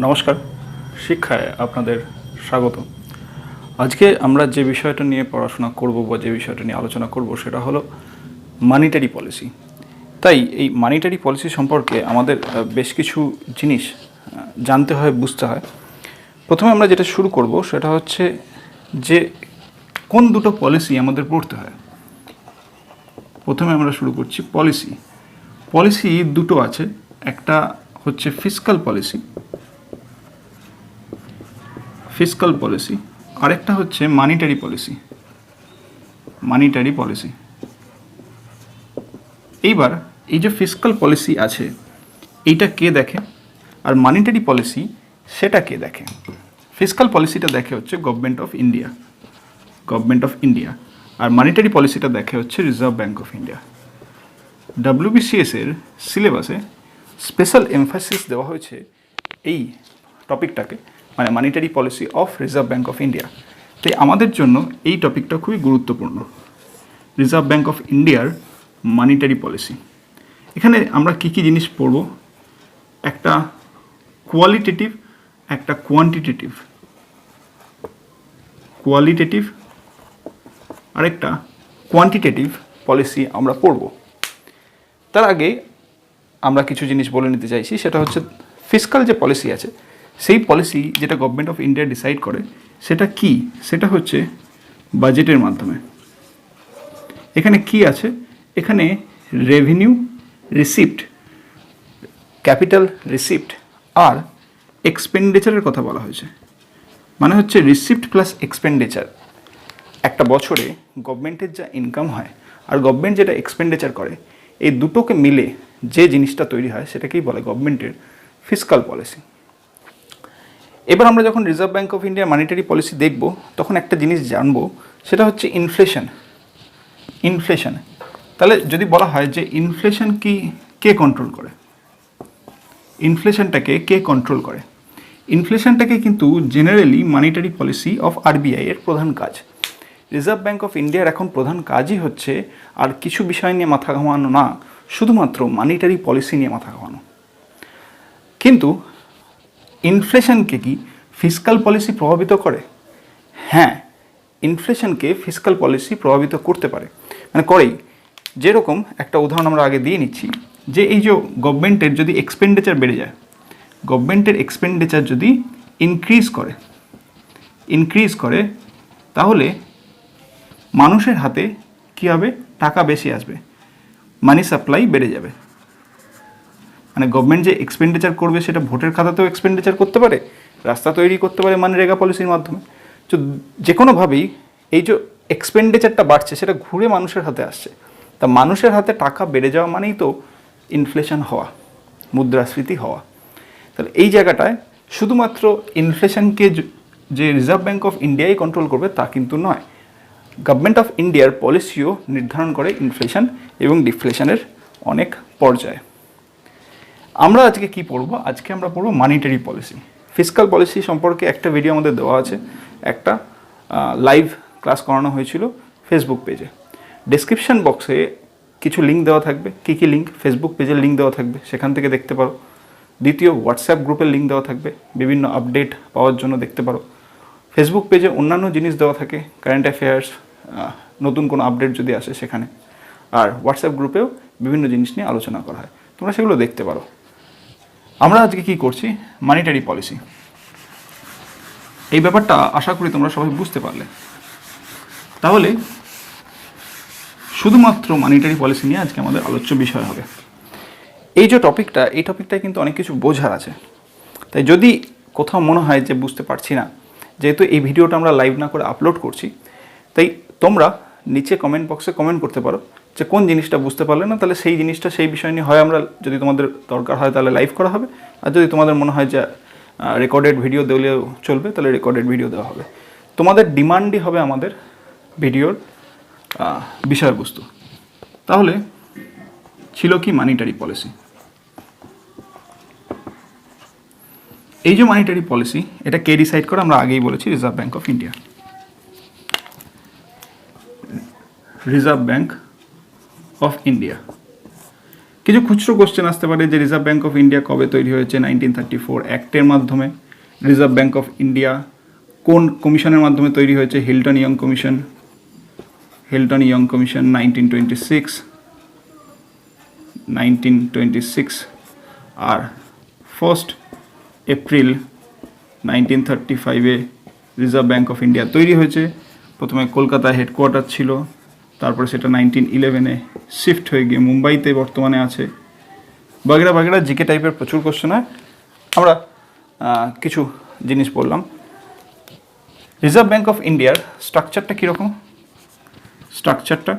নমস্কার, শিক্ষায় আপনাদের স্বাগত। আজকে আমরা যে বিষয়টা নিয়ে পড়াশোনা করব বা যে বিষয়টা নিয়ে আলোচনা করব সেটা হলো মানিটারি পলিসি। তাই এই মানিটারি পলিসি সম্পর্কে আমাদের বেশ কিছু জিনিস জানতে হয়, বুঝতে হয়। প্রথমে আমরা যেটা শুরু করব সেটা হচ্ছে যে কোন দুটো পলিসি আমাদের পড়তে হয়। প্রথমে আমরা শুরু করছি পলিসি। পলিসি দুটো আছে, একটা হচ্ছে ফিসকাল পলিসি, আরেকটা হচ্ছে মানিটারি পলিসি। এইবার এই যে ফিসকাল পলিসি আছে এইটা কে দেখে, আর মানিটারি পলিসি সেটা কে দেখে? ফিসকাল পলিসিটা দেখে হচ্ছে গভর্নমেন্ট অফ ইন্ডিয়া, আর মানিটারি পলিসিটা দেখে হচ্ছে reserve bank of India. WBCS এর সিলেবাসে স্পেশাল এমফাসিস দেওয়া হয়েছে এই টপিকটাকে, মানে monetary policy of reserve bank of India. তাই আমাদের জন্য এই টপিকটা খুবই গুরুত্বপূর্ণ, রিজার্ভ ব্যাঙ্ক অফ ইন্ডিয়ার মানিটারি পলিসি। এখানে আমরা কী কী জিনিস পড়ব? একটা কোয়ালিটেটিভ, একটা কোয়ালিটেটিভ আরেকটা কোয়ান্টিটেটিভ পলিসি আমরা পড়ব। তার আগে আমরা কিছু জিনিস বলে নিতে চাইছি, সেটা হচ্ছে ফিসকাল যে পলিসি আছে সেই পলিসি যেটা গভর্নমেন্ট অফ ইন্ডিয়া ডিসাইড করে সেটা কি? সেটা হচ্ছে বাজেটের মাধ্যমে। এখানে কি আছে? এখানে রেভিনিউ রিসিপ্ট, ক্যাপিটাল রিসিপ্ট আর এক্সপেন্ডিচারের কথা বলা হয়েছে। মানে হচ্ছে রিসিপ্ট প্লাস এক্সপেন্ডিচার। একটা বছরে গভর্নমেন্টের যা ইনকাম হয় আর গভর্নমেন্ট যেটা এক্সপেন্ডিচার করে, এই দুটোকে মিলে যে জিনিসটা তৈরি হয় সেটাকেই বলে গভর্নমেন্টের ফিসকাল পলিসি। এবার আমরা যখন রিজার্ভ ব্যাঙ্ক অফ ইন্ডিয়ার মানিটারি পলিসি দেখব তখন একটা জিনিস জানবো, সেটা হচ্ছে ইনফ্লেশন। তাহলে যদি বলা হয় যে ইনফ্লেশন কে কন্ট্রোল করে, ইনফ্লেশনটাকে কে কন্ট্রোল করে? ইনফ্লেশনটাকে কিন্তু generally monetary policy of RBI এর প্রধান কাজ। রিজার্ভ ব্যাঙ্ক অফ ইন্ডিয়ার এখন প্রধান কাজই হচ্ছে আর কিছু বিষয় নিয়ে মাথা ঘামানো না, শুধুমাত্র মানিটারি পলিসি নিয়ে মাথা ঘামানো। কিন্তু ইনফ্লেশনকে কি ফিসকাল পলিসি প্রভাবিত করে? হ্যাঁ, ইনফ্লেশনকে ফিসকাল পলিসি প্রভাবিত করতে পারে, মানে করেই। যেরকম একটা উদাহরণ আমরা আগে দিয়ে নিচ্ছি, যে এই যে গভর্নমেন্টের যদি এক্সপেন্ডিচার বেড়ে যায়, গভর্নমেন্টের এক্সপেন্ডিচার যদি ইনক্রিজ করে তাহলে মানুষের হাতে কী হবে? টাকা বেশি আসবে, মানি সাপ্লাই বেড়ে যাবে। মানে গভর্নমেন্ট যে এক্সপেন্ডিচার করবে সেটা ভোটের খাতাতেও এক্সপেন্ডিচার করতে পারে, রাস্তা তৈরি করতে পারে মানরেগা পলিসির মাধ্যমে। তো যে কোনোভাবেই এই যে এক্সপেন্ডিচারটা বাড়ছে সেটা ঘুরে মানুষের হাতে আসছে। তা মানুষের হাতে টাকা বেড়ে যাওয়া মানেই তো ইনফ্লেশন হওয়া, মুদ্রাস্ফীতি হওয়া। তাহলে এই জায়গাটায় শুধুমাত্র ইনফ্লেশনকে যে রিজার্ভ ব্যাঙ্ক অফ ইন্ডিয়াই কন্ট্রোল করবে তা কিন্তু নয়, গভর্নমেন্ট অফ ইন্ডিয়ার পলিসিও নির্ধারণ করে ইনফ্লেশন এবং ডিফ্লেশনের অনেক পর্যায়ে। আমরা আজকে কি পড়ব? আজকে আমরা পড়ব মানিটারি পলিসি। ফিসকাল পলিসি সম্পর্কে একটা ভিডিও আমাদের দেওয়া আছে, একটা লাইভ ক্লাস করানো হয়েছিল ফেসবুক পেজে। ডেসক্রিপশন বক্সে কিছু লিঙ্ক দেওয়া থাকবে। কী কী লিঙ্ক? ফেসবুক পেজের লিঙ্ক দেওয়া থাকবে, সেখান থেকে দেখতে পারো। দ্বিতীয়, হোয়াটসঅ্যাপ গ্রুপের লিঙ্ক দেওয়া থাকবে, বিভিন্ন আপডেট পাওয়ার জন্য দেখতে পারো। ফেসবুক পেজে অন্যান্য জিনিস দেওয়া থাকে, কারেন্ট অ্যাফেয়ার্স, নতুন কোনো আপডেট যদি আসে সেখানে। আর হোয়াটসঅ্যাপ গ্রুপেও বিভিন্ন জিনিস নিয়ে আলোচনা করা হয়, তোমরা সেগুলো দেখতে পারো। আমরা আজকে কি করছি? Monetary policy. এই ব্যাপারটা আশা করি তোমরা সবাই বুঝতে পারলে। তাহলে শুধুমাত্র মানিটারি পলিসি নিয়ে আজকে আমাদের আলোচ্য বিষয় হবে। এই যে টপিকটা, এই টপিকটায় কিন্তু অনেক কিছু বোঝার আছে। তাই যদি কোথাও মনে হয় যে বুঝতে পারছি না, যেহেতু এই ভিডিওটা আমরা লাইভ না করে আপলোড করছি, তাই তোমরা নিচে কমেন্ট বক্সে কমেন্ট করতে পারো যে কোন জিনিসটা বুঝতে পারলে না। তাহলে সেই জিনিসটা, সেই বিষয় নিয়ে হয় আমরা, যদি তোমাদের দরকার হয় তাহলে লাইভ করা হবে, আর যদি তোমাদের মনে হয় যে রেকর্ডেড ভিডিও দিলেও চলবে তাহলে রেকর্ডেড ভিডিও দেওয়া হবে। তোমাদের ডিমান্ডই হবে আমাদের ভিডিওর বিষয়বস্তু। তাহলে ছিল কি মানিটারি পলিসি? এই যে মানিটারি পলিসি, এটা কে ডিসাইড করে? আমরা আগেই বলেছি, reserve bank of India. Reserve bank of India কিছু খুচরো কোশ্চেন আসতে পারে যে রিজার্ভ ব্যাঙ্ক অফ ইন্ডিয়া কবে তৈরি হয়েছে, 1934 অ্যাক্টের মাধ্যমে। রিজার্ভ ব্যাঙ্ক অফ ইন্ডিয়া কোন কমিশনের মাধ্যমে তৈরি হয়েছে, হিল্টন ইয়ং কমিশন। 1926 আর 1 April 1935 Reserve bank of India তৈরি হয়েছে। প্রথমে কলকাতায় হেডকোয়ার্টার ছিল, তারপরে সেটা 1911 শিফট হয়ে গিয়ে মুম্বাইতে বর্তমানে আছে। বাগেরা বাগেরা জিকে টাইপের প্রচুর কোশ্চেন হয়। আমরা কিছু জিনিস বললাম। রিজার্ভ ব্যাঙ্ক অফ ইন্ডিয়ার স্ট্রাকচারটা কীরকম? স্ট্রাকচারটা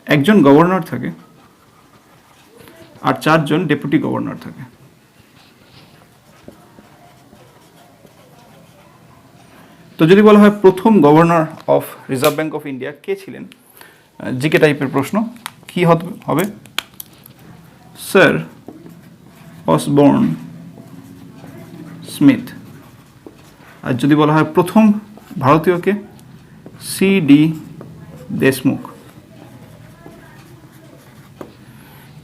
একজন গভর্নর থাকে আর 4 জন ডেপুটি গভর্নর থাকে। তো যদি বলা হয় প্রথম governor of reserve bank of India কে ছিলেন, জিকে টাইপের প্রশ্ন, কি হবে? Sir Osborne Smith. আর যদি বলা হয় প্রথম ভারতীয়কে, সি.ডি. দেশমুখ।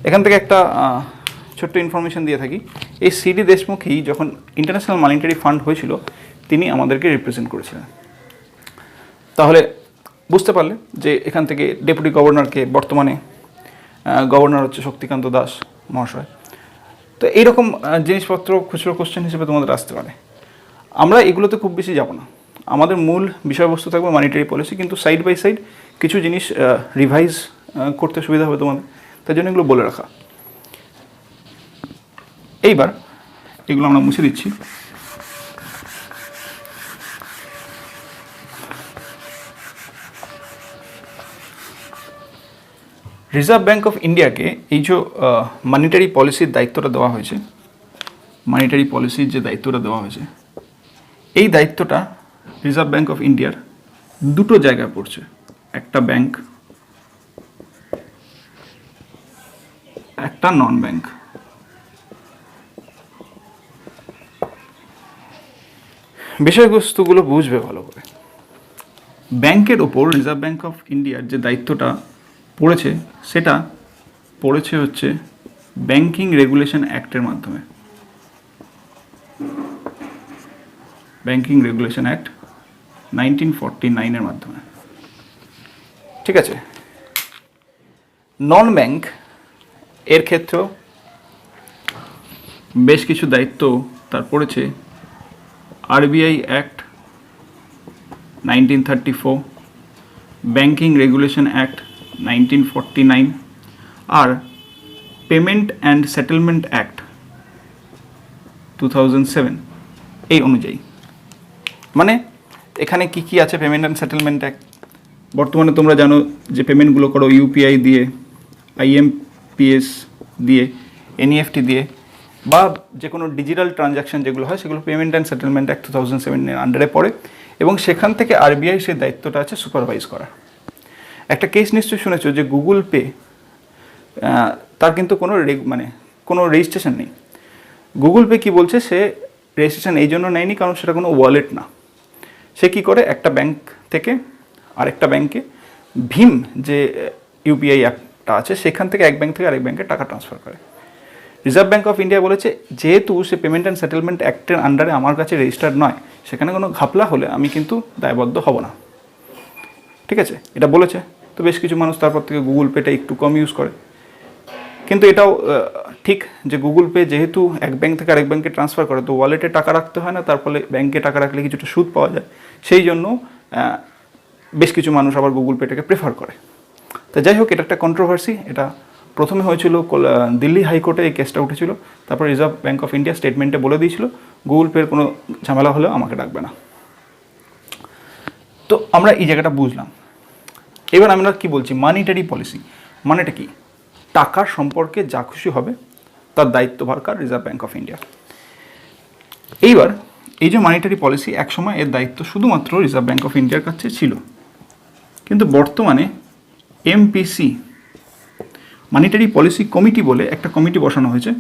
এখান থেকে একটা ছোট্ট ইনফরমেশন দিয়ে থাকি। এই সি.ডি. দেশমুখই যখন ইন্টারন্যাশনাল মনিটারি ফান্ড হয়েছিল তিনি আমাদেরকে রিপ্রেজেন্ট করেছিলেন। তাহলে বুঝতে পারলে যে এখান থেকে ডেপুটি গভর্নরকে, বর্তমানে গভর্নর হচ্ছে শক্তিকান্ত দাস মহাশয়। তো এইরকম জিনিসপত্র খুচরো কোশ্চেন হিসেবে তোমাদের আসতে পারে। আমরা এগুলোতে খুব বেশি যাব না, আমাদের মূল বিষয়বস্তু থাকবে মনিটারি পলিসি, কিন্তু সাইড বাই সাইড কিছু জিনিস রিভাইজ করতে সুবিধা হবে তোমাদের, তাই জন্য এগুলো বলে রাখা। এইবার এগুলো আমরা মুছে দিচ্ছি। রিজার্ভ ব্যাঙ্ক অফ ইন্ডিয়াকে এই যে মনিটারি পলিসির দায়িত্বটা দেওয়া হয়েছে, মনিটারি পলিসির যে দায়িত্বটা দেওয়া হয়েছে, এই দায়িত্বটা রিজার্ভ ব্যাঙ্ক অফ ইন্ডিয়ার দুটো জায়গায় পড়ছে। একটা ব্যাঙ্ক, একটা নন ব্যাঙ্ক। বিষয়বস্তুগুলো বুঝবে ভালো করে। ব্যাংকের ওপর রিজার্ভ ব্যাঙ্ক অফ ইন্ডিয়ার যে দায়িত্বটা পড়েছে সেটা পড়েছে হচ্ছে ব্যাংকিং রেগুলেশন অ্যাক্টের মাধ্যমে। ব্যাংকিং রেগুলেশন অ্যাক্ট 1949 মাধ্যমে, ঠিক আছে। নন ব্যাংক এর ক্ষেত্রেও বেশ কিছু দায়িত্ব তার পড়েছে। RBI Act 1934, Banking Regulation Act 1949 আর পেমেন্ট অ্যান্ড সেটেলমেন্ট অ্যাক্ট 2007 এই অনুযায়ী। মানে এখানে কি কি আছে? পেমেন্ট অ্যান্ড সেটেলমেন্ট অ্যাক্ট, বর্তমানে তোমরা জানো যে পেমেন্টগুলো করো ইউপিআই দিয়ে, আইএমপিএস দিয়ে, এনইএফটি দিয়ে, বা যে কোনো ডিজিটাল ট্রানজ্যাকশন যেগুলো হয় সেগুলো পেমেন্ট অ্যান্ড সেটেলমেন্ট অ্যাক্ট 2007 আন্ডারে পড়ে, এবং সেখান থেকে আরবিআই সেই দায়িত্বটা আছে সুপারভাইজ করা। একটা কেস নিশ্চয়ই শুনেছো যে গুগল পে, তার কিন্তু কোনো রেজিস্ট্রেশন নেই। গুগল পে কি বলছে, সে রেজিস্ট্রেশন এই জন্য নেয়নি কারণ সেটা কোনো ওয়ালেট না। সে কি করে, একটা ব্যাংক থেকে আরেকটা ব্যাংকে ভীম যে ইউপিআই অ্যাপটা আছে সেখান থেকে এক ব্যাংক থেকে আরেক ব্যাংকে টাকা ট্রান্সফার করে। রিজার্ভ ব্যাঙ্ক অফ ইন্ডিয়া বলেছে যেহেতু সে পেমেন্ট অ্যান্ড সেটেলমেন্ট অ্যাক্টের আন্ডারে আমার কাছে রেজিস্টার্ড নয়, সেখানে কোনো ঘাপলা হলে আমি কিন্তু দায়বদ্ধ হব না, ঠিক আছে, এটা বলেছে। তো বেশ কিছু মানুষ তারপর থেকে গুগল পেটা একটু কম ইউজ করে। কিন্তু এটাও ঠিক যে গুগল পে যেহেতু এক ব্যাংক থেকে আরেক ব্যাংকে ট্রান্সফার করে, তো ওয়ালেটে টাকা রাখতে হয় না, তার ফলে ব্যাংকে টাকা রাখলে কিছুটা সুদ পাওয়া যায়, সেই জন্য বেশ কিছু মানুষ আবার গুগল পেটাকে প্রেফার করে। তো যাই হোক, এটা একটা কন্ট্রোভার্সি। এটা প্রথমে হয়েছিল দিল্লি হাইকোর্টে, এই কেসটা উঠেছিল। তারপর রিজার্ভ ব্যাঙ্ক অফ ইন্ডিয়া স্টেটমেন্টে বলে দিয়েছিল গুগল পের কোনো ঝামেলা হলেও আমাকে ডাকবে না। তো আমরা এই জায়গাটা বুঝলাম। এবার আমরা কি বলছি, মনিটারি পলিসি মানেটা কি? টাকার সম্পর্কে যা খুশি হবে তার দায়িত্বভার কার? Reserve bank of India. এইবার এই যে মনিটারি পলিসি, একসময় এর দায়িত্ব শুধুমাত্র রিজার্ভ ব্যাঙ্ক অফ ইন্ডিয়ার কাছে ছিল, কিন্তু বর্তমানে এমপিসি মনিটারি পলিসি কমিটি বলে একটা কমিটি বসানো হয়েছে।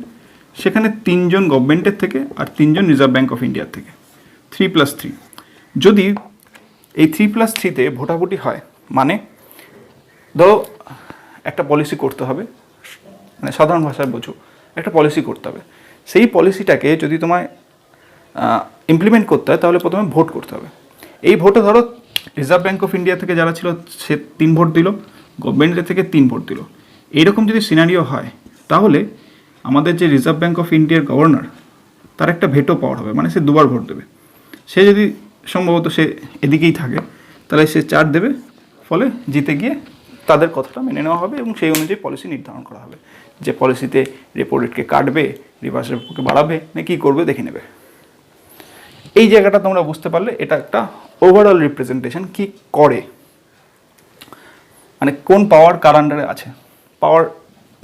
সেখানে 3 জন গভর্নমেন্টের থেকে আর 3 জন রিজার্ভ ব্যাঙ্ক অফ ইন্ডিয়ার থেকে, 3+3। যদি এই 3+3-তে ভোটাভুটি হয়, মানে ধরো একটা পলিসি করতে হবে, মানে সাধারণ ভাষায় বোঝো, একটা পলিসি করতে হবে। সেই পলিসিটাকে যদি তোমায় ইমপ্লিমেন্ট করতে হয় তাহলে প্রথমে ভোট করতে হবে। এই ভোটে ধরো রিজার্ভ ব্যাঙ্ক অফ ইন্ডিয়া থেকে যারা ছিল সে 3 ভোট দিল, গভর্নমেন্টের থেকে 3 ভোট দিল। এইরকম যদি সিনারিও হয় তাহলে আমাদের যে রিজার্ভ ব্যাঙ্ক অফ ইন্ডিয়ার গভর্নর, তার একটা ভেটো পাওয়ার হবে, মানে সে 2বার ভোট দেবে। সে যদি সম্ভবত সে এদিকেই থাকে তাহলে সে 4 দেবে, ফলে জিতে গিয়ে তাদের কথাটা মেনে নেওয়া হবে এবং সেই অনুযায়ী পলিসি নির্ধারণ করা হবে, যে পলিসিতে রেপো রেটকে কাটবে, রিভার্স রেপোকে বাড়াবে না কী করবে দেখে নেবে। এই জায়গাটা তোমরা বুঝতে পারলে এটা একটা ওভারঅল রিপ্রেজেন্টেশন কি করে, মানে কোন পাওয়ার কার আন্ডারে আছে, পাওয়ার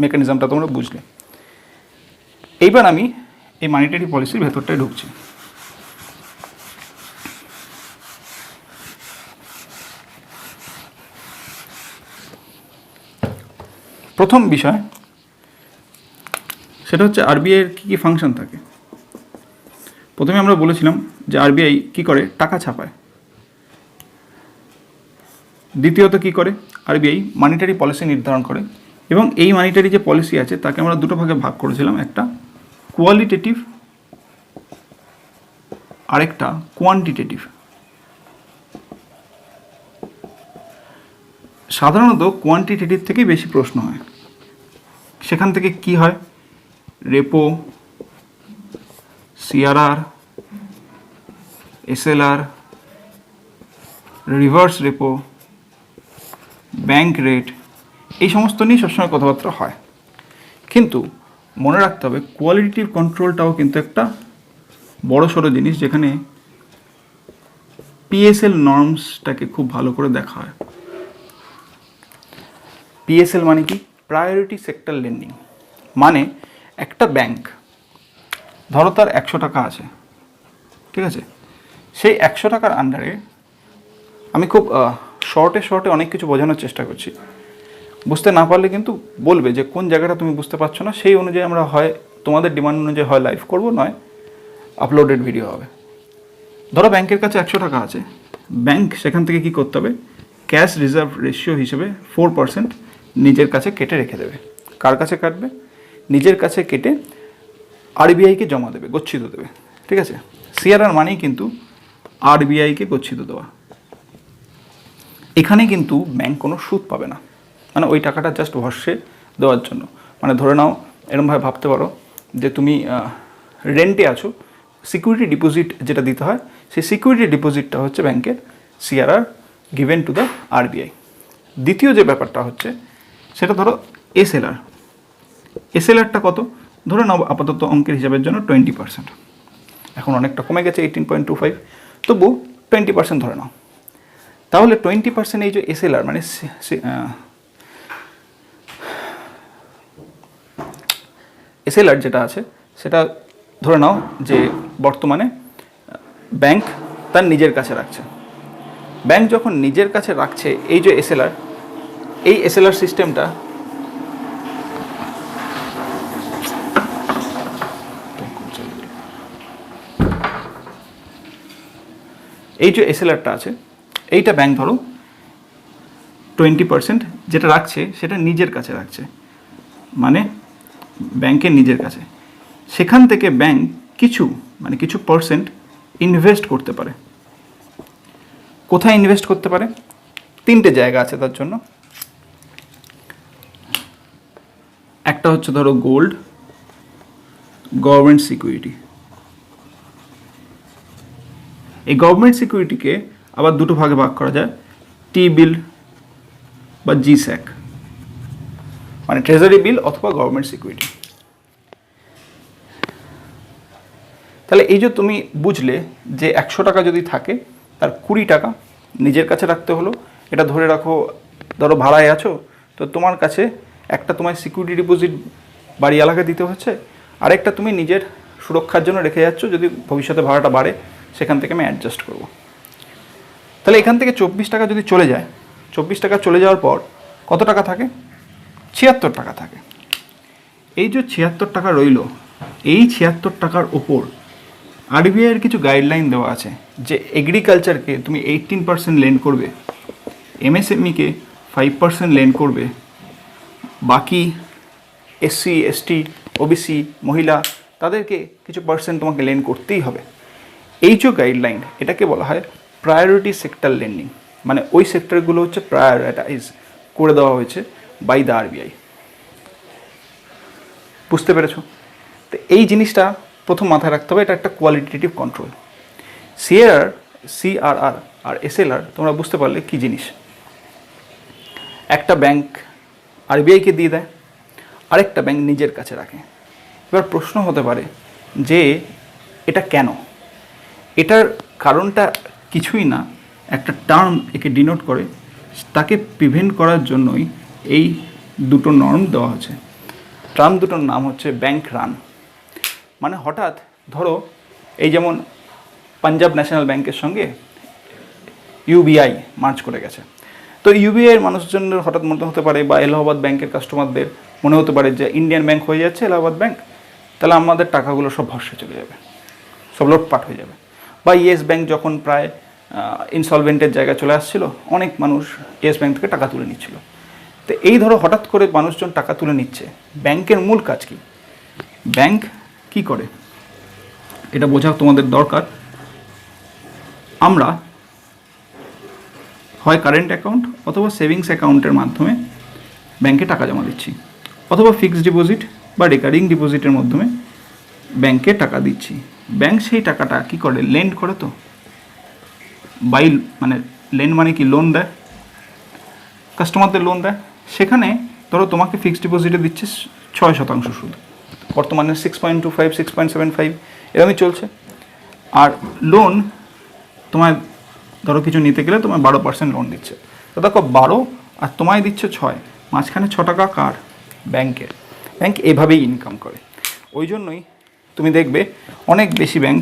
মেকানিজমটা তোমরা বুঝলে। এইবার আমি এই মনিটারি পলিসির ভেতরটায় ঢুকছি। প্রথম বিষয় সেটা হচ্ছে আরবিআইয়ের কী কী ফাংশন থাকে। প্রথমে আমরা বলেছিলাম যে আরবিআই কী করে, টাকা ছাপায়। দ্বিতীয়ত কী করে, আরবিআই মনিটারি পলিসি নির্ধারণ করে, এবং এই মনিটারি যে পলিসি আছে তাকে আমরা দুটো ভাগে ভাগ করেছিলাম, একটা কোয়ালিটেটিভ আরেকটা কোয়ান্টিটেটিভ। সাধারণত কোয়ান্টিটেটিভ থেকেই বেশি প্রশ্ন হয়। সেখান থেকে কি হয়, repo, CRR, SLR, reverse repo, bank rate, এই সমস্ত নিয়ে সবসময় কথাবার্তা হয়। কিন্তু মনে রাখতে হবে কোয়ালিটেটিভ কন্ট্রোলটাও কিন্তু একটা বড় সড়ো জিনিস, যেখানে পিএসএল নর্মসটাকে খুব ভালো করে দেখা হয়। পিএসএল মানে কি, প্রায়োরিটি সেক্টর লেন্ডিং। মানে একটা ব্যাংক ধরো তার 100 টাকা আছে, ঠিক আছে, সেই 100 টাকার আন্ডারে, আমি খুব শর্টে অনেক কিছু বোঝানোর চেষ্টা করছি, বুঝতে না পারলে কিন্তু বলবে যে কোন জায়গাটা তুমি বুঝতে পারছো না, সেই অনুযায়ী আমরা হয় তোমাদের ডিমান্ড অনুযায়ী হয় লাইভ করবো, নয় আপলোডেড ভিডিও হবে। ধরো ব্যাংকের কাছে 100 টাকা আছে, ব্যাংক সেখান থেকে কি করতে হবে, ক্যাশ রিজার্ভ রেশিও হিসেবে 4% নিজের কাছে কেটে রেখে দেবে। কার কাছে কাটবে, নিজের কাছে কেটে আরবিআইকে জমা দেবে, গচ্ছিত দেবে, ঠিক আছে। সিআরআর মানেই কিন্তু আরবিআইকে গচ্ছিত দেওয়া। এখানে কিন্তু ব্যাংক কোনো সুদ পাবে না, মানে ওই টাকাটা জাস্ট ভরসে দেওয়ার জন্য। মানে ধরে নাও, এরকমভাবে ভাবতে পারো যে তুমি রেন্টে আছো, সিকিউরিটি ডিপোজিট যেটা দিতে হয়, সেই সিকিউরিটি ডিপোজিটটা হচ্ছে ব্যাংকের CRR given to the RBI. দ্বিতীয় যে ব্যাপারটা হচ্ছে সেটা ধরো এসএলআর। এসএলআরটা কত, ধরে নাও আপাতত অঙ্কের হিসাবের জন্য 20%, এখন অনেকটা কমে গেছে 18.25, তবু 20% ধরে নাও। তাহলে 20% এই যে এসএলআর মানে এসএলআর যেটা আছে সেটা ধরে নাও যে বর্তমানে ব্যাংক তার নিজের কাছে রাখছে। ব্যাংক যখন নিজের কাছে রাখছে এই যে এসএলআর, এই এসএলআর সিস্টেমটা এই যে এসএলআরটা আছে, এইটা ব্যাংক ধরো 20% যেটা রাখছে সেটা নিজের কাছে রাখছে, মানে ব্যাংকের নিজের কাছে। সেখান থেকে ব্যাংক কিছু পার্সেন্ট ইনভেস্ট করতে পারে। কোথায় ইনভেস্ট করতে পারে, 3টে জায়গা আছে তার জন্য। একটা হচ্ছে ধরো গোল্ড, গভর্নমেন্ট সিকিউরিটি। এই গভর্নমেন্ট সিকিউরিটিকে আবার দুটো ভাগে ভাগ করা যায়, টি বিল বা জিস্যাক, মানে ট্রেজারি বিল অথবা গভর্নমেন্ট সিকিউরিটি। তাহলে এই যে তুমি বুঝলে যে 100 টাকা যদি থাকে তার 20 টাকা নিজের কাছে রাখতে হলো। এটা ধরে রাখো, ধরো ভাড়ায় আছো, তো তোমার কাছে একটা তোমার সিকিউরিটি ডিপোজিট বাড়ি এলাকায় দিতে হচ্ছে, আরেকটা তুমি নিজের সুরক্ষার জন্য রেখে যাচ্ছ, যদি ভবিষ্যতে ভাড়াটা বাড়ে সেখান থেকে আমি অ্যাডজাস্ট করব। তাহলে এখান থেকে 24 টাকা যদি চলে যায়, 24 টাকা চলে যাওয়ার পর কত টাকা থাকে, 76 টাকা থাকে। এই যে 76 টাকা রইল, এই 76 টাকার ওপর আরবিআইয়ের কিছু গাইডলাইন দেওয়া আছে যে এগ্রিকালচারকে তুমি 18% লেন্ড করবে, এমএসএমইকে 5% লেন্ড করবে, বাকি SC ST OBC মহিলা তাদেরকে কিছু পার্সেন্ট তোমাকে লেন করতেই হবে। এই যে গাইডলাইন এটাকে বলা হয় প্রায়োরিটি সেক্টর লেন্ডিং, মানে ওই সেক্টরগুলো হচ্ছে প্রায়োরিটাইজ করে দেওয়া হয়েছে বাই দ্য RBI। বুঝতে পেরেছো? তো এই জিনিসটা প্রথম মাথায় রাখতে হবে, এটা একটা কোয়ালিটেটিভ কন্ট্রোল। CRR আর SLR তোমরা বুঝতে পারলে কি জিনিস। একটা ব্যাংক RBI-কে দিয়ে দেয়, আরেকটা ব্যাংক নিজের কাছে রাখে। এবার প্রশ্ন হতে পারে যে এটা কেন? এটার কারণটা কিছুই না, একটা টার্ম একে ডিনোট করে, তাকে প্রিভেন্ট করার জন্যই এই দুটো নর্ম দেওয়া হচ্ছে। টার্ম দুটোর নাম হচ্ছে ব্যাংক রান। মানে হঠাৎ ধরো এই যেমন পাঞ্জাব ন্যাশনাল ব্যাংকের সঙ্গে UBI মার্জ করে গেছে, তো UBI-এর মানুষজনের হঠাৎ মনে হতে পারে, বা এলাহাবাদ ব্যাংকের কাস্টমারদের মনে হতে পারে যে ইন্ডিয়ান ব্যাংক হয়ে যাচ্ছে এলাহাবাদ ব্যাংক, তাহলে আমাদের টাকাগুলো সব ভস্মে চলে যাবে, সব লোটপাট হয়ে যাবে। বা ইয়েস ব্যাংক যখন প্রায় ইনসলভেন্টের জায়গায় চলে আসছিল, অনেক মানুষ ইয়েস ব্যাংক থেকে টাকা তুলে নিচ্ছিল। তো এই ধরো হঠাৎ করে মানুষজন টাকা তুলে নিচ্ছে, ব্যাংকের মূল কাজ কি? ব্যাংক কি করে এটা বোঝা তোমাদের দরকার। আমরা হয় কারেন্ট অ্যাকাউন্ট অথবা সেভিংস অ্যাকাউন্টের মাধ্যমে ব্যাংকে টাকা জমা দিচ্ছি, অথবা ফিক্সড ডিপোজিট বা রেকারিং ডিপোজিটের মাধ্যমে ব্যাংকে টাকা দিচ্ছি। ব্যাংক সেই টাকাটা কি করে? লেন্ড করে। তো বাই মানে লেন্ড মানে কি? লোন দেয়, কাস্টমারদের লোন দেয়। সেখানে ধরো তোমাকে ফিক্সড ডিপোজিটে দিচ্ছে 6% সুদ, বর্তমানে 6.25 6.75 এরকমই চলছে। আর লোন তোমায় ধরো কিছু নিতে গেলে তোমায় 12% লোন দিচ্ছে। তো দেখো 12 আর তোমায় দিচ্ছে 6, মাঝখানে 6 টাকা কার? ব্যাংকের। ব্যাংক এভাবেই ইনকাম করে। ওই জন্যই তুমি দেখবে অনেক বেশি ব্যাংক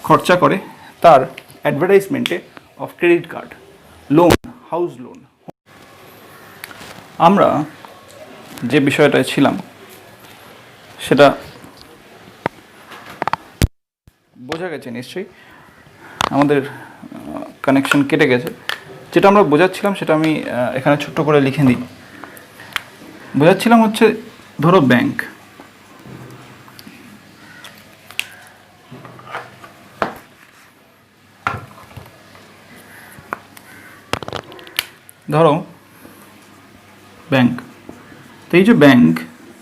খরচা করে তার অ্যাডভার্টাইজমেন্টে of credit card, loan, house loan. আমরা যে বিষয়টায় ছিলাম সেটা বোঝা গেছে নিশ্চয়ই, আমাদের কানেকশন কেটে গেছে। যেটা আমরা বোঝাচ্ছিলাম সেটা আমি এখানে ছোট্ট করে লিখে দিই। বোঝাচ্ছিলাম হচ্ছে ধরো ব্যাংক, ধরো ব্যাংক, তো এই যে ব্যাংক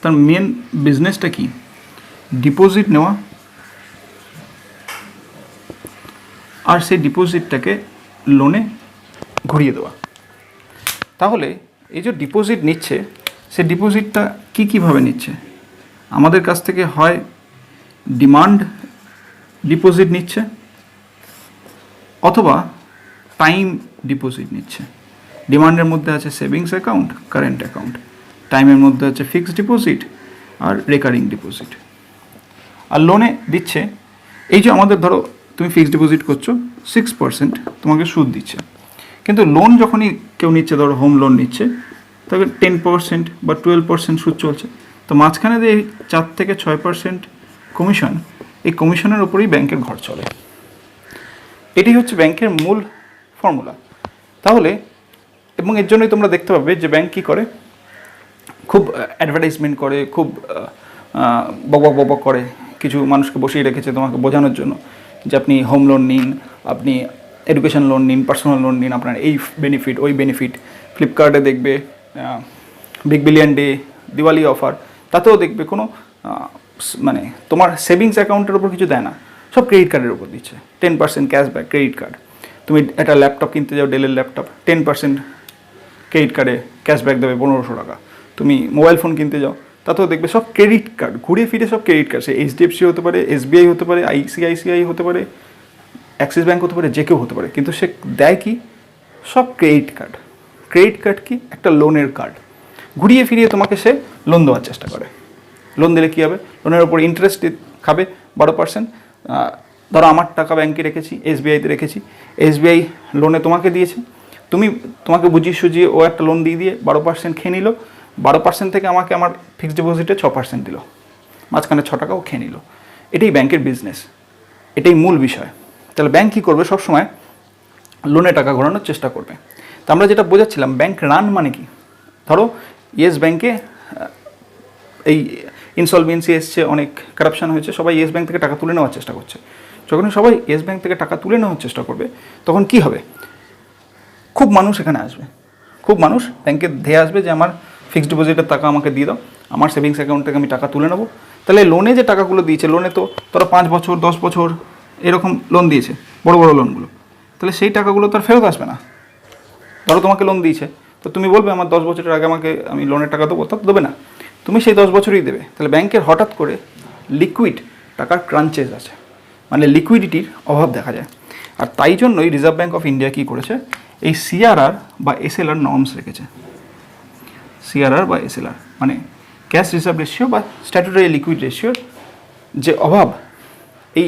তার মেন বিজনেসটা কি? ডিপোজিট নেওয়া, আর সেই ডিপোজিটটাকে লোনে ঘুরিয়ে দেওয়া। তাহলে এই যে ডিপোজিট নিচ্ছে, সে ডিপোজিটটা কীভাবে নিচ্ছে? আমাদের কাছ থেকে হয় ডিমান্ড ডিপোজিট নিচ্ছে, অথবা টাইম ডিপোজিট নিচ্ছে। ডিমান্ডের মধ্যে আছে সেভিংস অ্যাকাউন্ট, কারেন্ট অ্যাকাউন্ট। টাইমের মধ্যে আছে ফিক্সড ডিপোজিট আর রেকারিং ডিপোজিট। আর লোনে দিচ্ছে, এই যে আমাদের ধরো তুমি ফিক্সড ডিপোজিট করছো, 6% তোমাকে সুদ দিচ্ছে। কিন্তু লোন যখনই কেউ নিচ্ছে, ধরো হোম লোন নিচ্ছে, তবে 10% বা 12% সুদ চলছে। তো মাঝখানে যে 4 থেকে 6% কমিশন, এই কমিশনের ওপরেই ব্যাংকের ঘর চলে। এটি হচ্ছে ব্যাংকের মূল ফর্মুলা। তাহলে এবং এর জন্যই তোমরা দেখতে পাবে যে ব্যাংক কী করে, খুব অ্যাডভার্টাইজমেন্ট করে, খুব বক করে, কিছু মানুষকে বসিয়ে রেখেছে তোমাকে বোঝানোর জন্য যে আপনি হোম লোন নিন, আপনি এডুকেশন লোন নিন, পার্সোনাল লোন নিন, আপনার এই বেনিফিট ওই বেনিফিট। ফ্লিপকার্টে দেখবে big billion day, Diwali offer, তাতেও দেখবে কোনো মানে তোমার সেভিংস অ্যাকাউন্টের ওপর কিছু দেয় না, সব ক্রেডিট কার্ডের উপর দিচ্ছে। 10% ক্যাশব্যাক ক্রেডিট কার্ড। তুমি একটা ল্যাপটপ কিনতে যাও, ডেলের ল্যাপটপ, 10% ক্রেডিট কার্ডে ক্যাশব্যাক দেবে 1500 টাকা। তুমি মোবাইল ফোন কিনতে যাও, তাতেও দেখবে সব ক্রেডিট কার্ড, ঘুরে ফিরে সব ক্রেডিট কার্ড। সে HDFC হতে পারে, SBI হতে পারে, ICICI হতে পারে, অ্যাক্সিস ব্যাঙ্ক হতে পারে, যে কেউ হতে পারে, কিন্তু সে দেয় কি? সব ক্রেডিট কার্ড। ক্রেডিট কার্ড কি? একটা লোনের কার্ড। ঘুরিয়ে ফিরিয়ে তোমাকে সে লোন দেওয়ার চেষ্টা করে। লোন দিলে কী হবে? লোনের ওপর ইন্টারেস্ট খাবে 12%। ধরো আমার টাকা ব্যাংকে রেখেছি, SBI-তে রেখেছি, SBI লোনে তোমাকে দিয়েছে, তোমাকে বুঝিয়ে সুঝিয়ে ও একটা লোন দিয়ে 12% খেয়ে নিল। 12% থেকে আমাকে আমার ফিক্সড ডিপোজিটে 6% দিল, মাঝখানে 6 টাকাও খেয়ে নিল। এটাই ব্যাংকের বিজনেস, এটাই মূল বিষয়। তাহলে ব্যাংক কী করবে? সবসময় লোনে টাকা ঘোরানোর চেষ্টা করবে। তো আমরা যেটা বোঝাচ্ছিলাম, ব্যাংক রান মানে কি? ধরো ইয়েস ব্যাংকে এই ইনসলভেন্সি এসছে, অনেক কারাপশান হয়েছে, সবাই ইয়েস ব্যাংক থেকে টাকা তুলে নেওয়ার চেষ্টা করছে। যখনই সবাই ইয়েস ব্যাংক থেকে টাকা তুলে নেওয়ার চেষ্টা করবে তখন কি হবে, খুব মানুষ এখানে আসবে, খুব মানুষ ব্যাংকে ধেয়ে আসবে যে আমার ফিক্সড ডিপোজিটের টাকা আমাকে দিয়ে দাও, আমার সেভিংস অ্যাকাউন্ট থেকে আমি টাকা তুলে নেবো। তাহলে লোনে যে টাকাগুলো দিয়েছে, লোনে তো তারা 5 বছর 10 বছর এরকম লোন দিয়েছে, বড় বড় লোনগুলো, তাহলে সেই টাকাগুলো তো আর ফেরত আসবে না। ধরো তোমাকে লোন দিয়েছে, তো তুমি বলবে আমার 10 বছরের আগে আমি লোনের টাকা দেবো, তা দেবে না, তুমি সেই 10 বছরই দেবে। তাহলে ব্যাংকের হঠাৎ করে লিকুইড টাকার ক্রাঞ্চেস আছে, মানে লিকুইডিটির অভাব দেখা যায়। আর তাই জন্যই রিজার্ভ ব্যাঙ্ক অফ ইন্ডিয়া কী করেছে, এই সিআরআর বা এসএলআর নর্মস রেখেছে। সিআরআর বা এসএলআর মানে ক্যাশ রিজার্ভ রেশিও বা স্ট্যাটুটারি লিকুইড রেশিওর যে অভাব, এই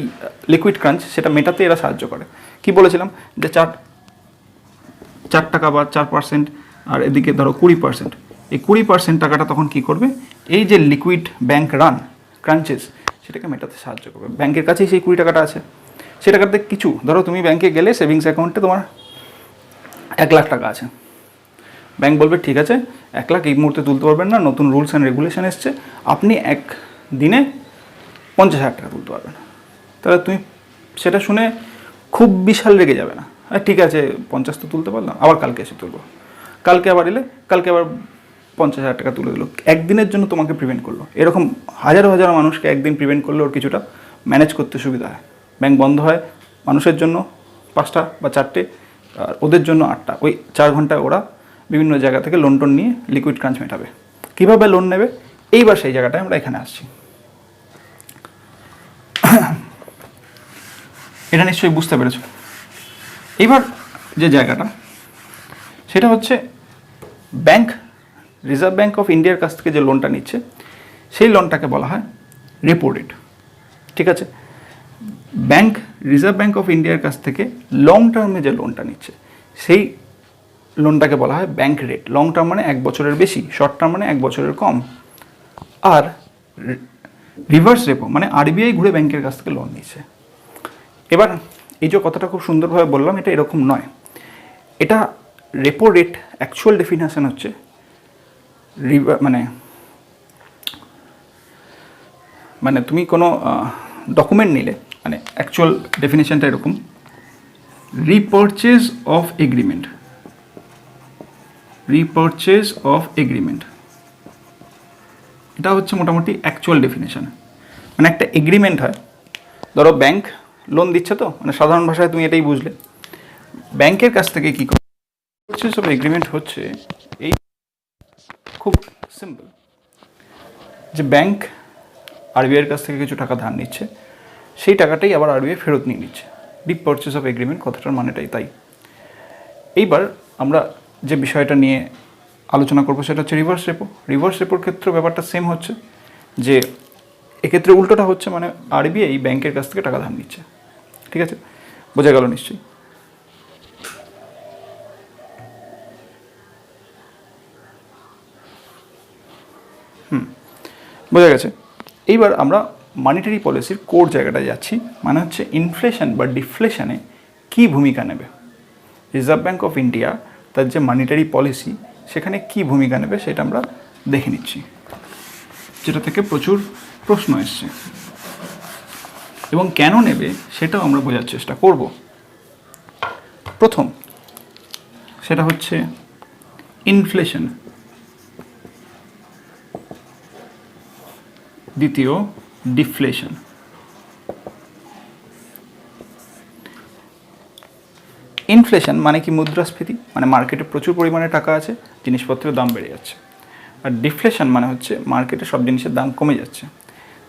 লিকুইড ক্রাঞ্চ, সেটা মেটাতে এরা সাহায্য করে। কি বলেছিলাম যে 4 টাকা বা 4%, আর এদিকে ধরো 20%, এই 20% টাকাটা তখন কি করবে, এই যে লিকুইড ব্যাংক রান ক্রাঞ্চেস সেটাকে মেটাতে সাহায্য করবে। ব্যাংকের কাছেই সেই 20 টাকাটা আছে, সে টাকাতে কিছু, ধরো তুমি ব্যাংকে গেলে সেভিংস অ্যাকাউন্টে তোমার 1 লাখ টাকা আছে, ব্যাংক বলবে ঠিক আছে 1 লাখ এই মুহূর্তে তুলতে পারবেন না, নতুন রুলস অ্যান্ড রেগুলেশন এসছে, আপনি এক দিনে 50,000 টাকা তুলতে পারবেন। তাহলে তুমি সেটা শুনে খুব বিশাল রেগে যাবে না, ঠিক আছে 50 তো তুলতে পারলাম, আবার কালকে এসে তুলবো, কালকে আবার এলে কালকে আবার 50,000 টাকা তুলে দিল, একদিনের জন্য তোমাকে প্রিভেন্ট করলো। এরকম হাজারো হাজারো মানুষকে একদিন প্রিভেন্ট করলে ওর কিছুটা ম্যানেজ করতে সুবিধা হয়। ব্যাংক বন্ধ হয় মানুষের জন্য 5টা বা 4টে, আর ওদের জন্য 8টা, ওই 4 ঘন্টায় ওরা বিভিন্ন জায়গা থেকে লোন টোন নিয়ে লিকুইড ক্রাঞ্চ মেটাবে। কীভাবে লোন নেবে, এইবার সেই জায়গাটায় আমরা এখানে আসছি। এটা নিশ্চয়ই বুঝতে পেরেছ। এবার যে জায়গাটা সেটা হচ্ছে ব্যাংক, রিজার্ভ ব্যাংক অফ ইন্ডিয়ার কাছ থেকে যে লোনটা নিচ্ছে সেই লোনটাকে বলা হয় রেপো রেট। ঠিক আছে, ব্যাংক, রিজার্ভ ব্যাংক অফ ইন্ডিয়ার কাছ থেকে লং টার্মে যে লোনটা নিচ্ছে সেই লোনটাকে বলা হয় ব্যাংক রেট। লং টার্ম মানে 1 বছরের বেশি, শর্ট টার্ম মানে 1 বছরের কম। আর রিভার্স রেপো মানে আরবিআই ঘুরে ব্যাংকের কাছ থেকে লোন নিচ্ছে। এবার এই যে কথাটা খুব সুন্দরভাবে বললাম, এটা এরকম নয়, এটা রেপো রেট অ্যাকচুয়াল ডেফিনেশন হচ্ছে মানে তুমি কোনো ডকুমেন্ট নিলে, মানে অ্যাকচুয়াল ডেফিনেশনটা এরকম, রিপারচেজ অফ এগ্রিমেন্ট, রিপারচেজ অফ এগ্রিমেন্ট, এটা হচ্ছে মোটামুটি অ্যাকচুয়াল ডেফিনেশন। মানে একটা এগ্রিমেন্ট হয়, ধরো ব্যাংক লোন দিচ্ছে, তো মানে সাধারণ ভাষায় তুমি এটাই বুঝলে, ব্যাংকের কাছ থেকে কী করে পারচেজ অফ এগ্রিমেন্ট হচ্ছে এই, খুব সিম্পল, যে ব্যাংক আরবিআইয়ের কাছ থেকে কিছু টাকা ধার নিচ্ছে, সেই টাকাটাই আবার আরবিআই ফেরত নিয়ে নিচ্ছে। ডিপ পারচেজ অফ এগ্রিমেন্ট কথাটার মানেটাই তাই। এইবার আমরা যে বিষয়টা নিয়ে আলোচনা করবো সেটা হচ্ছে রিভার্স রেপো। রিভার্স রেপোর ক্ষেত্রে ব্যাপারটা সেম হচ্ছে, যে এক্ষেত্রে উল্টোটা হচ্ছে, মানে আরবিআই ব্যাংকের কাছ থেকে টাকা ধার নিচ্ছে। ঠিক আছে, বোঝা গেল নিশ্চয়ই। বোঝা গেছে। এইবার আমরা মনিটারি পলিসির কোর জায়গাটায় যাচ্ছি, মানে হচ্ছে ইনফ্লেশন বা ডিফ্লেশনে কী ভূমিকা নেবে রিজার্ভ ব্যাঙ্ক অফ ইন্ডিয়া, তার যে মনিটারি পলিসি সেখানে কী ভূমিকা নেবে সেটা আমরা দেখে নিচ্ছি, যেটা থেকে প্রচুর প্রশ্ন এসছে, এবং কেন নেবে সেটাও আমরা বোঝার চেষ্টা করব। প্রথম সেটা হচ্ছে ইনফ্লেশন, দ্বিতীয় ডিফ্লেশন। ইনফ্লেশন মানে কি মুদ্রাস্ফীতি, মানে মার্কেটে প্রচুর পরিমাণে টাকা আছে, জিনিসপত্রের দাম বেড়ে যাচ্ছে। আর ডিফ্লেশন মানে হচ্ছে মার্কেটে সব জিনিসের দাম কমে যাচ্ছে।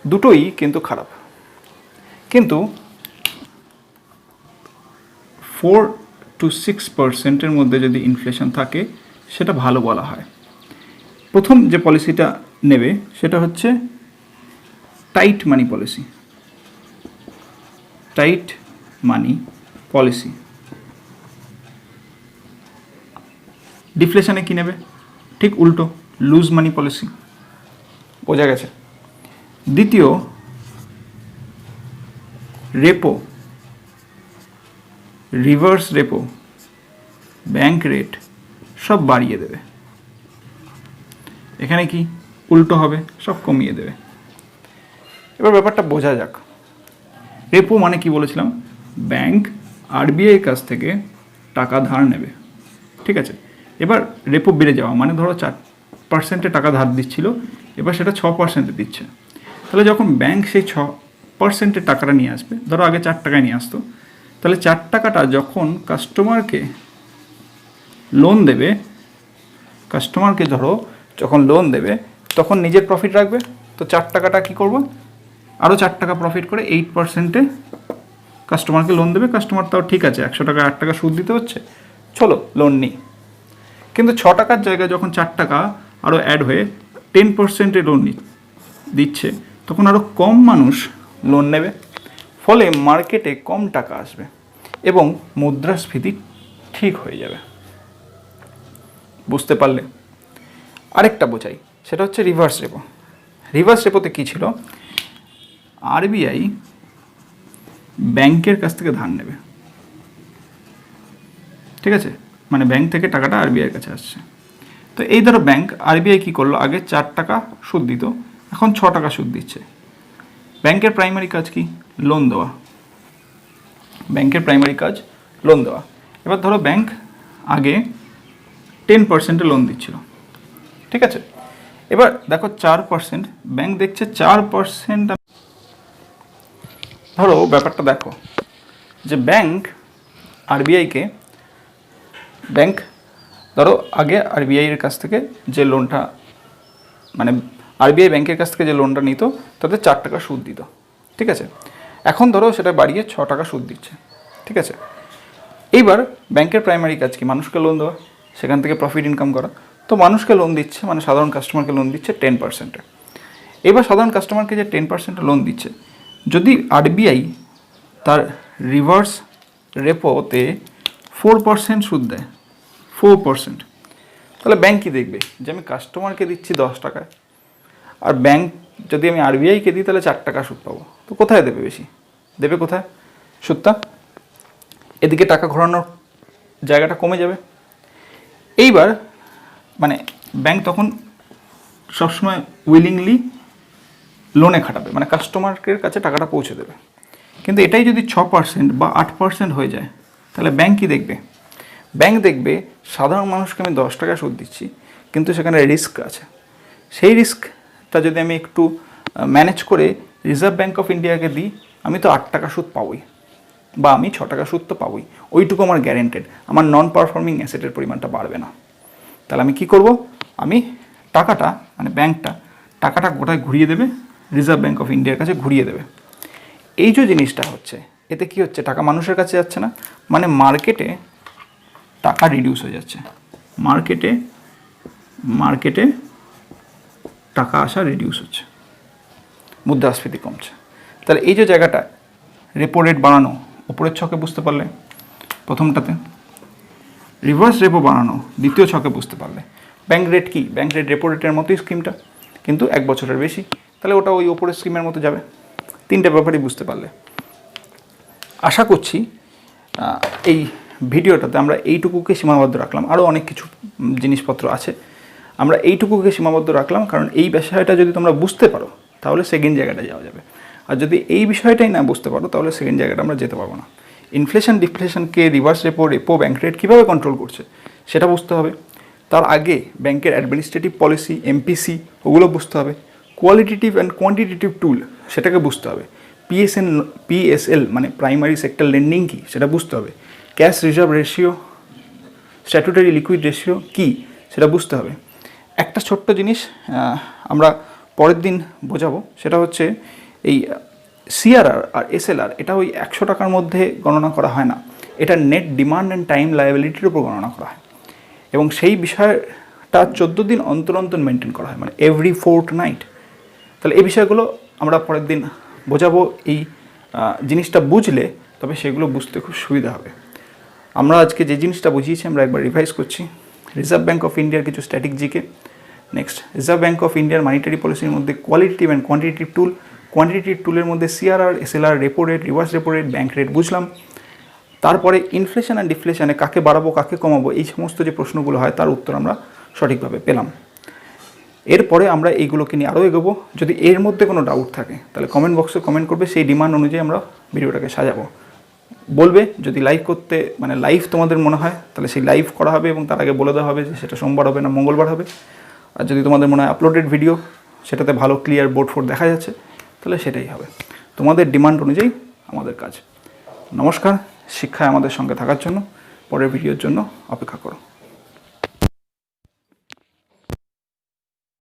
দুটোই কিন্তু খারাপ, কিন্তু 4 to 6% মধ্যে যদি ইনফ্লেশন থাকে সেটা ভালো বলা হয়। প্রথম যে পলিসিটা নেবে সেটা হচ্ছে tight money policy, tight money policy. ডিফ্লেশনে কী নেবে, ঠিক উল্টো, লুজ মানি পলিসি। বোঝা গেছে। দ্বিতীয় repo, reverse repo, bank rate সব বাড়িয়ে দেবে। এখানে কি উল্টো হবে, সব কমিয়ে দেবে। এবার ব্যাপারটা বোঝা যাক। রেপো মানে কি বলেছিলাম, ব্যাংক আরবিআই কাছ থেকে টাকা ধার নেবে, ঠিক আছে। এবার রেপো বেড়ে যাওয়া মানে ধরো 4% টাকা ধার দিচ্ছিল, এবার সেটা 6% দিচ্ছে। তাহলে যখন ব্যাংক সেই 6% টাকাটা নিয়ে আসবে, ধরো আগে 4 টাকায় নিয়ে আসতো, তাহলে 4 টাকাটা যখন কাস্টমারকে লোন দেবে, কাস্টমারকে ধরো যখন লোন দেবে তখন নিজের প্রফিট রাখবে। তো 4 টাকাটা কী করবো, আরও 4 টাকা প্রফিট করে 8%-এ কাস্টমারকে লোন দেবে। কাস্টমার তাও ঠিক আছে, 100 টাকা 8 টাকা সুদ দিতে হচ্ছে, চলো লোন নিই। কিন্তু 6 টাকার জায়গায় যখন 4 টাকা আরও অ্যাড হয়ে 10%-এ লোন দিচ্ছে, তখন আরও কম মানুষ লোন নেবে, ফলে মার্কেটে কম টাকা আসবে এবং মুদ্রাস্ফীতি ঠিক হয়ে যাবে। বুঝতে পারলে? আরেকটা বোঝাই, সেটা হচ্ছে রিভার্স রেপো। রিভার্স রেপোতে কী ছিল, আরবিআই ব্যাংকের কাছ থেকে ধার নেবে, ঠিক আছে, মানে ব্যাংক থেকে টাকাটা আরবিআইয়ের কাছে আসছে। তো এই ধরো ব্যাংক আরবিআই কী করলো, আগে 4 টাকা সুদ দিত, এখন 6 টাকা সুদ দিচ্ছে। ব্যাংকের প্রাইমারি কাজ কি, লোন দেওয়া। ব্যাংকের প্রাইমারি কাজ লোন দেওয়া। এবার ধরো ব্যাংক আগে 10%-এ লোন দিচ্ছিল, ঠিক আছে। এবার দেখো 4%, ব্যাংক দেখছে 4%, ধরো ব্যাপারটা দেখো যে ব্যাংক আরবিআইকে, ব্যাংক ধরো আগে আরবিআইয়ের কাছ থেকে যে লোনটা, মানে আরবিআই ব্যাংকের কাছ থেকে যে লোনটা নিত তাতে 4 টাকা সুদ দিত, ঠিক আছে। এখন ধরো সেটা বাড়িয়ে 6 টাকা সুদ দিচ্ছে, ঠিক আছে। এইবার ব্যাংকের প্রাইমারি কাজ কি, মানুষকে লোন দেওয়া, সেখান থেকে প্রফিট ইনকাম করা। তো মানুষকে লোন দিচ্ছে, মানে সাধারণ কাস্টমারকে লোন দিচ্ছে 10%-এ। এবার সাধারণ কাস্টমারকে যে 10%-এ লোন দিচ্ছে, যদি আরবিআই তার রিভার্স রেপোতে 4% সুদ দেয়, 4%, তাহলে ব্যাংক কী দেখবে যে আমি কাস্টমারকে দিচ্ছি 10 টাকায়, আর ব্যাংক যদি আমি আরবিআইকে দিই তাহলে 4 টাকা সুদ পাবো। তো কোথায় দেবে বেশি, দেবে কোথায় সুদটা, এদিকে টাকা ঘোরানোর জায়গাটা কমে যাবে। এইবার মানে ব্যাংক তখন সবসময় উইলিংলি লোনে খাটাবে, মানে কাস্টমারের কাছে টাকাটা পৌঁছে দেবে। কিন্তু এটাই যদি 6% বা 8% হয়ে যায়, তাহলে ব্যাংক কী দেখবে, ব্যাংক দেখবে সাধারণ মানুষকে আমি 10 টাকা সুদ দিচ্ছি, কিন্তু সেখানে রিস্ক আছে। সেই রিস্কটা যদি আমি একটু ম্যানেজ করে রিজার্ভ ব্যাঙ্ক অফ ইন্ডিয়াকে দিই, আমি তো 8 টাকা সুদ পাবোই, বা আমি 6 টাকা সুদ তো পাবোই, ওইটুকু আমার গ্যারেন্টেড, আমার নন পারফর্মিং অ্যাসেটের পরিমাণটা বাড়বে না। তাহলে আমি কি করব, আমি টাকাটা, মানে ব্যাংকটা টাকাটা গোটায় ঘুরিয়ে দেবে, রিজার্ভ ব্যাঙ্ক অফ ইন্ডিয়ার কাছে ঘুরিয়ে দেবে। এই যে জিনিসটা হচ্ছে, এতে কি হচ্ছে, টাকা মানুষের কাছে যাচ্ছে না, মানে মার্কেটে টাকা রিডিউস হয়ে যাচ্ছে, মার্কেটে টাকা আসা রিডিউস হচ্ছে, মুদ্রাস্ফীতি কমছে। তাহলে এই যে জায়গাটা, রেপো রেট বাড়ানো, ওপরের ছকে বুঝতে পারলে প্রথমটাতে, রিভার্স রেপো বাড়ানো দ্বিতীয় ছকে বুঝতে পারলে। ব্যাংক রেট কি, ব্যাংক রেট রেপো রেটের মতোই স্কিমটা, কিন্তু 1 বছরের বেশি, তাহলে ওটা ওই ওপরের স্কিমের মতো যাবে। 3টে ব্যাপারই বুঝতে পারলে। আশা করছি এই ভিডিওটাতে আমরা এইটুকুকে সীমাবদ্ধ রাখলাম, আরও অনেক কিছু জিনিসপত্র আছে, আমরা এইটুকুকে সীমাবদ্ধ রাখলাম, কারণ এই বিষয়টা যদি তোমরা বুঝতে পারো তাহলে সেকেন্ড জায়গাটা যাওয়া যাবে, আর যদি এই বিষয়টাই না বুঝতে পারো তাহলে সেকেন্ড জায়গাটা আমরা যেতে পারবো না। ইনফ্লেশন ডিফ্লেশনকে reverse repo, repo bank rate কীভাবে কন্ট্রোল করছে সেটা বুঝতে হবে। তার আগে ব্যাংকের অ্যাডমিনিস্ট্রেটিভ পলিসি, এমপিসি, ওগুলো বুঝতে হবে। কোয়ালিটেটিভ অ্যান্ড কোয়ান্টিটেটিভ টুল, সেটাকে বুঝতে হবে। পিএসএল মানে প্রাইমারি সেক্টর লেন্ডিং কী সেটা বুঝতে হবে। Cash reserve ratio, statutory liquid ratio কী সেটা বুঝতে হবে। একটা ছোট্ট জিনিস আমরা পরের দিন বোঝাবো, সেটা হচ্ছে এই সিআরআর আর এসএলআর, এটা ওই 100 টাকার মধ্যে গণনা করা হয় না, এটা নেট ডিমান্ড অ্যান্ড টাইম লায়াবিলিটির উপর গণনা করা হয়, এবং সেই বিষয়টা 14 দিন অন্তর অন্তর মেনটেন করা হয়, মানে এভরি ফোর্টনাইট। তাহলে এই বিষয়গুলো আমরা পরের দিন বোঝাবো। এই জিনিসটা বুঝলে তবে সেগুলো বুঝতে খুব সুবিধা হবে। আমরা আজকে যে জিনিসটা বুঝিয়েছি আমরা একবার রিভাইজ করছি। রিজার্ভ ব্যাঙ্ক অফ ইন্ডিয়ার কিছু static GK. Next, Reserve bank of ইন্ডিয়ার মানিটারি পলিসির মধ্যে qualitative and quantitative tool, quantitative টুলের মধ্যে CRR, SLR, repo rate, reverse repo rate, bank rate বুঝলাম। তারপরে ইনফ্লেশন অ্যান্ড ডিফ্লেশনে কাকে বাড়াবো কাকে কমাবো, এই সমস্ত যে প্রশ্নগুলো হয় তার উত্তর আমরা সঠিকভাবে পেলাম। এরপরে আমরা এইগুলোকে নিয়ে আরও এগোবো। যদি এর মধ্যে কোনো ডাউট থাকে তাহলে কমেন্ট বক্সে কমেন্ট করবে, সেই ডিমান্ড অনুযায়ী আমরা ভিডিওটাকে সাজাবো। বলবে যদি লাইভ করতে মানে লাইভ তোমাদের মনে হয় তাহলে সেই লাইভ করা হবে, এবং তার আগে বলে দেওয়া হবে যে সেটা সোমবার হবে না মঙ্গলবার হবে। আর যদি তোমাদের মনে হয় আপলোডেড ভিডিও, সেটাতে ভালো ক্লিয়ার বোর্ড ফোর্ড দেখা যাচ্ছে, তাহলে সেটাই হবে। তোমাদের ডিমান্ড অনুযায়ী আমাদের কাজ। নমস্কার, শিক্ষায় আমাদের সঙ্গে থাকার জন্য পরের ভিডিওর জন্য অপেক্ষা করো।